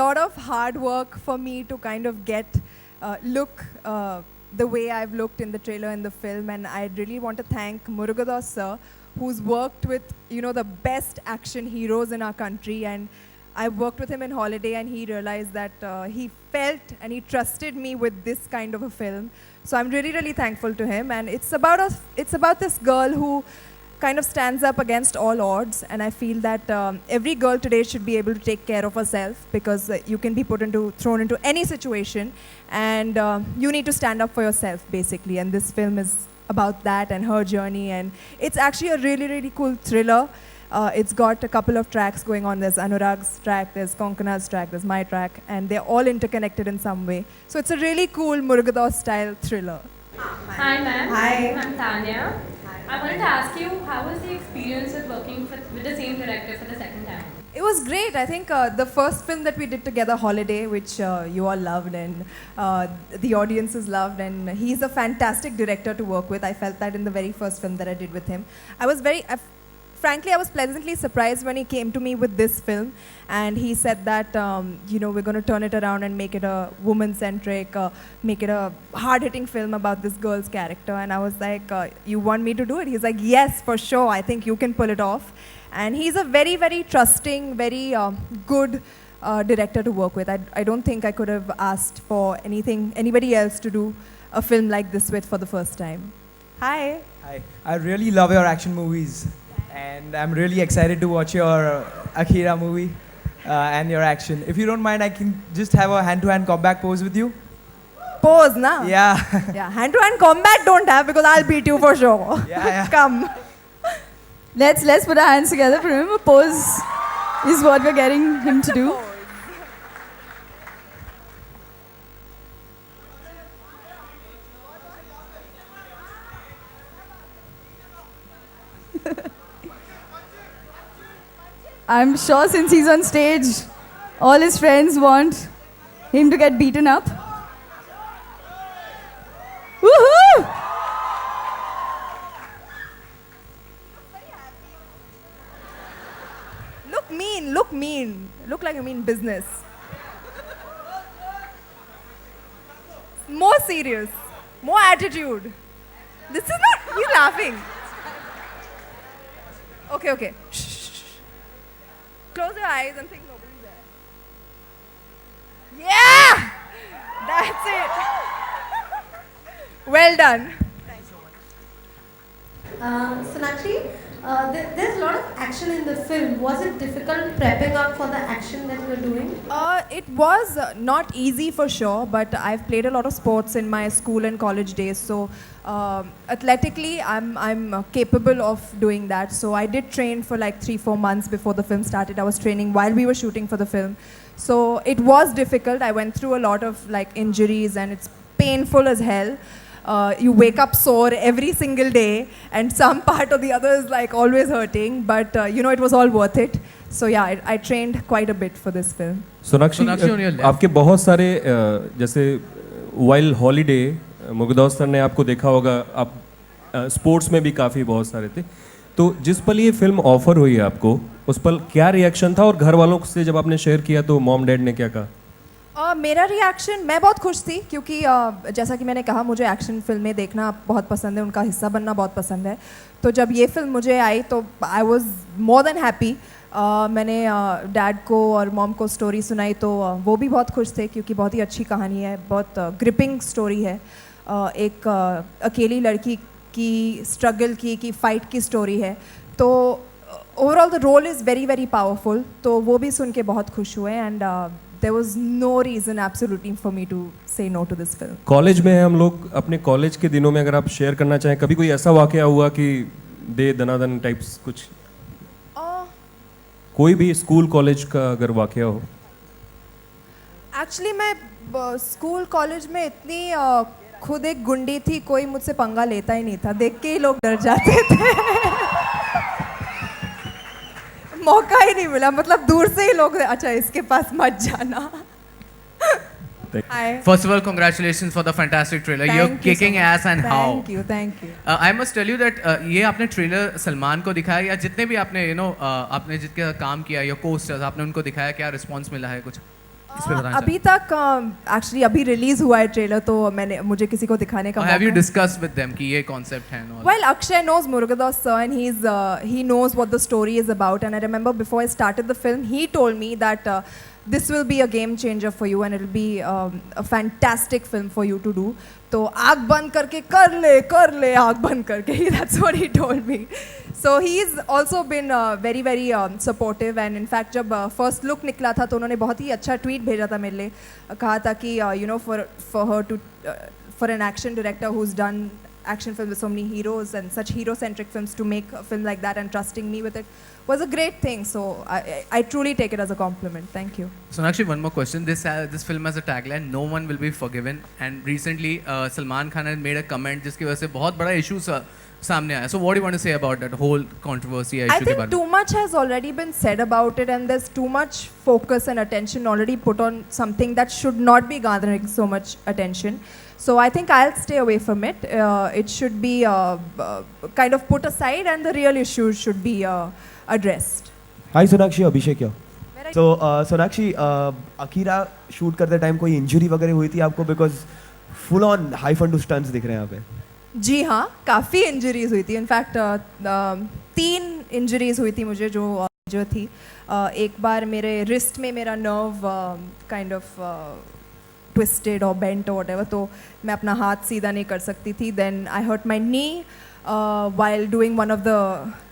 lot of hard work for me to kind of get look the way I've looked in the trailer and the film, and I really want to thank Murugadoss sir, who's worked with the best action heroes in our country, and I worked with him in Holiday, and he realized that he felt and he trusted me with this kind of a film. So I'm really, really thankful to him, and it's about this girl who kind of stands up against all odds, and I feel that every girl today should be able to take care of herself, because you can be thrown into any situation, and you need to stand up for yourself basically, and this film is about that and her journey, and it's actually a really, really cool thriller. It's got a couple of tracks going on. There's Anurag's track, there's Konkana's track, there's my track, and they're all interconnected in some way. So it's a really cool Murugadoss style thriller. Hi ma'am. Hi. I'm Tanya. Hi. I wanted to ask you, how was the experience of working with the same director for the second time? It was great. I think the first film that we did together, Holiday, which you all loved and the audiences loved, and he's a fantastic director to work with. I felt that in the very first film that I did with him. Frankly, I was pleasantly surprised when he came to me with this film, and he said that, we're going to turn it around and make it a woman-centric, make it a hard-hitting film about this girl's character. And I was like, you want me to do it? He's like, yes, for sure. I think you can pull it off. And he's a very, very trusting, very good director to work with. I don't think I could have asked for anybody else to do a film like this with for the first time. Hi. Hi. I really love your action movies. And I'm really excited to watch your Akira movie and your action. If you don't mind, I can just have a hand-to-hand combat pose with you. Pose, na? Yeah. Yeah, hand-to-hand combat don't have, because I'll beat you for sure. Yeah. Come. Let's put our hands together for him. A pose is what we're getting him to do. I'm sure since he's on stage, all his friends want him to get beaten up. Woohoo! Look mean, look mean. Look like you mean business. More serious, more attitude. This is not, you laughing. Okay. Shh. Close your eyes and think nobody's there. Yeah! That's it. Well done. Sonakshi, there's a lot of action in the film. Was it difficult prepping up for the action that you were doing? It was not easy for sure, but I've played a lot of sports in my school and college days, so athletically I'm capable of doing that. So I did train for like 3-4 months before the film started. I was training while we were shooting for the film. So it was difficult. I went through a lot of like injuries, and it's painful as hell. You wake up sore every single day, and some part or the other is like always hurting, but it was all worth it. So yeah, I trained quite a bit for this film. Sonakshi आपके बहुत सारे जैसे while holiday Murugadoss sir ने आपको देखा होगा, आप sports में भी काफ़ी बहुत सारे थे, तो जिस पल ये फिल्म ऑफर हुई है आपको, उस पल क्या रिएक्शन था, और घर वालों से जब आपने शेयर किया तो मॉम डैड ने क्या कहा? मेरा रिएक्शन, मैं बहुत खुश थी, क्योंकि जैसा कि मैंने कहा, मुझे एक्शन फिल्में देखना बहुत पसंद है, उनका हिस्सा बनना बहुत पसंद है. तो जब ये फिल्म मुझे आई तो I was more than happy. मैंने डैड को और मॉम को स्टोरी सुनाई, तो वो भी बहुत खुश थे, क्योंकि बहुत ही अच्छी कहानी है, बहुत ग्रिपिंग स्टोरी है. एक अकेली लड़की की स्ट्रगल की फाइट की स्टोरी है. तो overall the role is very very powerful. तो वो भी सुन के बहुत खुश हुए, and there was no reason absolutely for me to say no to this film. College में हम लोग, अपने कॉलेज के दिनों में अगर आप शेयर करना चाहें, कभी कोई ऐसा वाकया हुआ कि दे दनादन टाइप्स कुछ, कोई भी स्कूल कॉलेज का अगर वाकया हो? एक्चुअली मैं स्कूल कॉलेज में इतनी खुद एक गुंडी थी, कोई मुझसे पंगा लेता ही नहीं था, देख के ही लोग डर जाते थे. मौका ही नहीं मिला, मतलब दूर से ही लोग, अच्छा इसके पास मत जाना. Hi. First of all, congratulations for the fantastic trailer. You're kicking ass and how. Thank you. I must tell you that ये आपने ट्रेलर सलमान को दिखाया, या जितने भी आपने आपने जितने काम किया, या पोस्टर्स आपने उनको दिखाया, क्या रिस्पांस मिला है कुछ? इस पे बताना अभी तक एक्चुअली अभी रिलीज हुआ है ट्रेलर, तो मुझे किसी को दिखाने का Have you मौका- discussed with them कि ये concept है and all? Well, Akshay knows Murugadoss sir, and he knows what the story is about. And I remember before I started the film, he told me that this will be a game changer for you, and it'll be a fantastic film for you to do. तो आग बंद करके कर ले आग बंद करके. That's what he told me. So he's also been very supportive, and in fact जब first look निकला था तो उन्होंने बहुत ही अच्छा tweet भेजा था मेरे लिए. कहा था कि for her to for an action director who's done action films with so many heroes and such hero-centric films to make a film like that and trusting me with it was a great thing. So I truly take it as a compliment. Thank you. Sonakshi, one more question. This film has a tagline, "No one will be forgiven." And recently, Salman Khan has made a comment जिसकी वजह से बहुत बड़ा issue सामने आया. So what do you want to say about that whole controversy issue I के think बारे में? too much has already been said about it, and there's too much focus and attention already put on something that should not be garnering so much attention. So I think I'll stay away from it. It should be kind of put aside, and the real issues should be addressed. Hi Sonakshi, Abhishek here. So Sonakshi, Akira shoot करते time कोई injury वगैरह हुई थी आपको? Because full on high फंडू stunts दिख रहे हैं यहाँ पे. जी हाँ, काफ़ी इंजरीज हुई थी. इनफैक्ट 3 इंजरीज हुई थी मुझे जो थी. एक बार मेरे रिस्ट में मेरा नर्व काइंड ऑफ ट्विस्टेड और बेंट और व्हाटएवर, तो मैं अपना हाथ सीधा नहीं कर सकती थी. Then I hurt my knee while doing one of the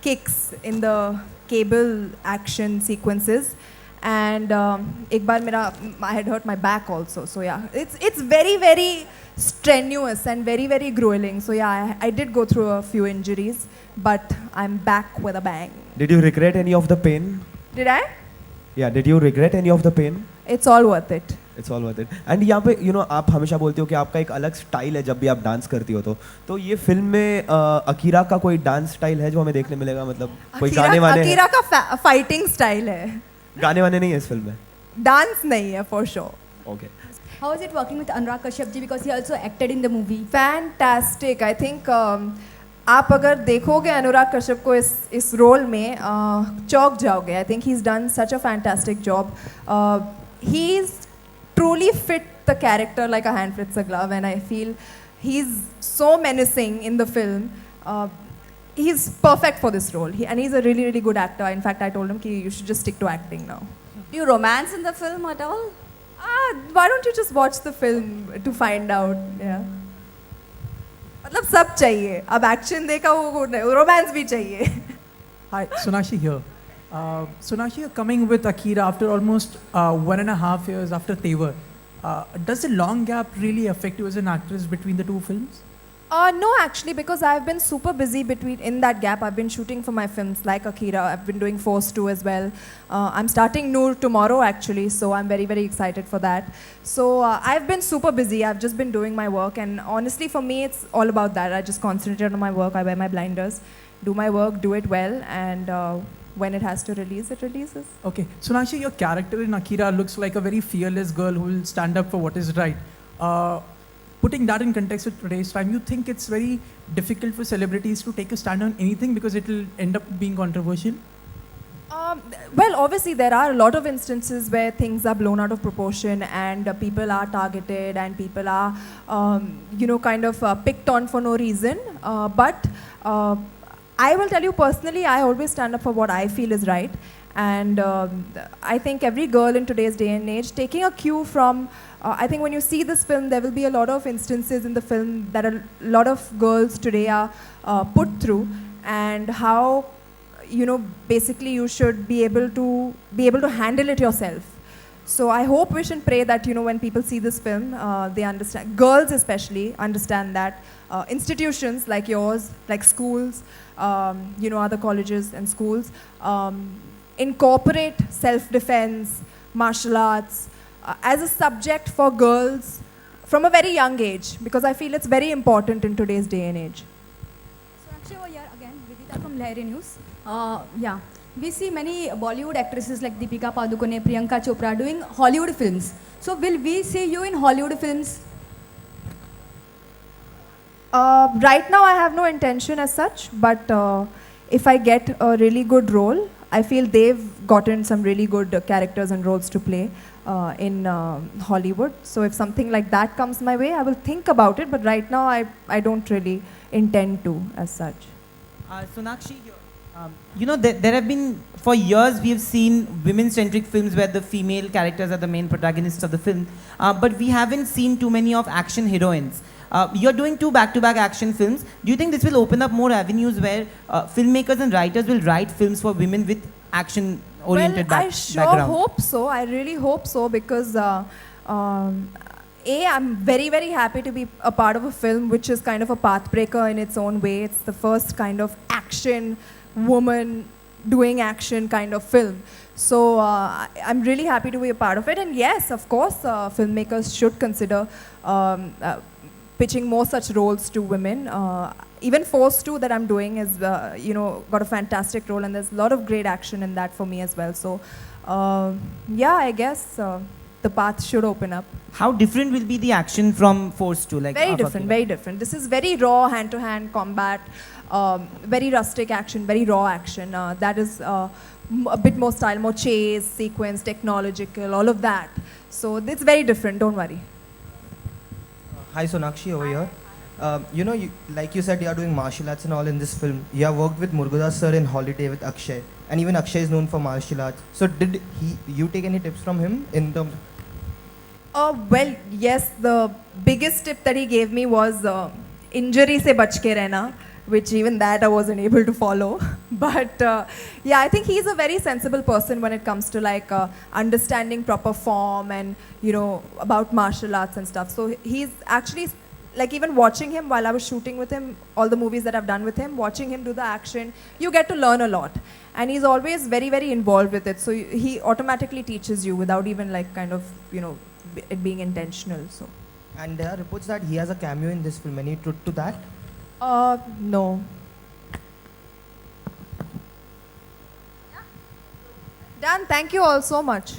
kicks in the cable action sequences, and एक बार मेरा I had hurt my back also. So yeah, it's very strenuous and very grueling. So yeah, I did go through a few injuries, but I'm back with a bang. Did you regret any of the pain? Did I? Yeah, did you regret any of the pain? It's all worth it. It's all worth it. And यहाँ पे आप हमेशा बोलते हो कि आपका एक अलग स्टाइल है जब भी आप डांस करती हो. तो ये फिल्म में अकीरा का कोई डांस स्टाइल है जो हमें देखने मिलेगा? मतलब कोई गाने वाने अकीरा का फाइटिंग स्टाइल है, गाने वाने नहीं है इस फिल्म में? डांस नहीं है for sure. Okay. How is it working with Anurag Kashyap ji, because he also acted in the movie? Fantastic. I think आप अगर देखोगे अनुराग कश्यप को इस रोल में चौंक जाओगे. I think he is done such a fantastic job. He is truly fit the character like a hand fits a glove, and I feel he's so menacing in the film. He's perfect for this role, and he's a really good actor. In fact, I told him कि you should just stick to acting now. Do you romance in the film at all? Why don't you just watch the film to find out? Yeah. मतलब सब चाहिए. अब action देखा वो romance भी चाहिए. Hi, Sonakshi here. Sonakshi, you're coming with Akira after almost 1.5 years after Tevar. Does the long gap really affect you as an actress between the two films? No, actually, because I've been super busy in that gap. I've been shooting for my films like Akira. I've been doing Force 2 as well. I'm starting Noor tomorrow actually, so I'm very excited for that. So I've been super busy. I've just been doing my work, and honestly, for me, it's all about that. I just concentrate on my work. I wear my blinders, do my work, do it well, and when it has to release, it releases. Okay, Sonakshi, your character in Akira looks like a very fearless girl who will stand up for what is right. Putting that in context with today's time, you think it's very difficult for celebrities to take a stand on anything because it will end up being controversial? Well, obviously there are a lot of instances where things are blown out of proportion, and people are targeted, and people are, kind of picked on for no reason. But I will tell you personally, I always stand up for what I feel is right. And I think every girl in today's day and age, taking a cue from, I think when you see this film, there will be a lot of instances in the film that a lot of girls today are put through, and how, basically you should be able to handle it yourself. So I hope, wish and pray that, when people see this film, they understand, girls especially, understand that institutions like yours, like schools, other colleges and schools, incorporate self-defense, martial arts as a subject for girls from a very young age, because I feel it's very important in today's day and age. So actually over here again, Vidita from Lahiri News. Yeah, we see many Bollywood actresses like Deepika Padukone, Priyanka Chopra doing Hollywood films. So will we see you in Hollywood films? Right now I have no intention as such, but if I get a really good role, I feel they've gotten some really good characters and roles to play. in Hollywood. So if something like that comes my way, I will think about it. But right now, I don't really intend to as such. Sonakshi, you know, there have been, for years, we have seen women-centric films where the female characters are the main protagonists of the film, but we haven't seen too many of action heroines. You're doing 2 back-to-back action films. Do you think this will open up more avenues where filmmakers and writers will write films for women with action-oriented Well, I sure background? hope so. I really hope so because I'm very, very happy to be a part of a film which is kind of a pathbreaker in its own way. It's the first kind of action woman doing action kind of film. So I'm really happy to be a part of it. And yes, of course, filmmakers should consider pitching more such roles to women. Even Force 2 that I'm doing is, got a fantastic role, and there's a lot of great action in that for me as well. So, yeah, I guess the path should open up. How different will be the action from Force 2? Like Very of different, Akira? very different. This is very raw hand-to-hand combat, very rustic action, very raw action. That is a bit more style, more chase, sequence, technological, all of that. So it's very different, don't worry. Hi, Sonakshi over here. Like you said, you are doing martial arts and all in this film. You have worked with Murugadoss sir in Holiday with Akshay, and even Akshay is known for martial arts. So did you take any tips from him in terms? Well, yes, the biggest tip that he gave me was injury se bach ke rehna, which even that I wasn't able to follow. But yeah, I think he's a very sensible person when it comes to like understanding proper form and, about martial arts and stuff. So he's actually, like even watching him while I was shooting with him, all the movies that I've done with him, watching him do the action, you get to learn a lot. And he's always very, very involved with it. So he automatically teaches you without even like kind of, it being intentional. So. And there are reports that he has a cameo in this film. Any truth to that? No. Done. Thank you all so much.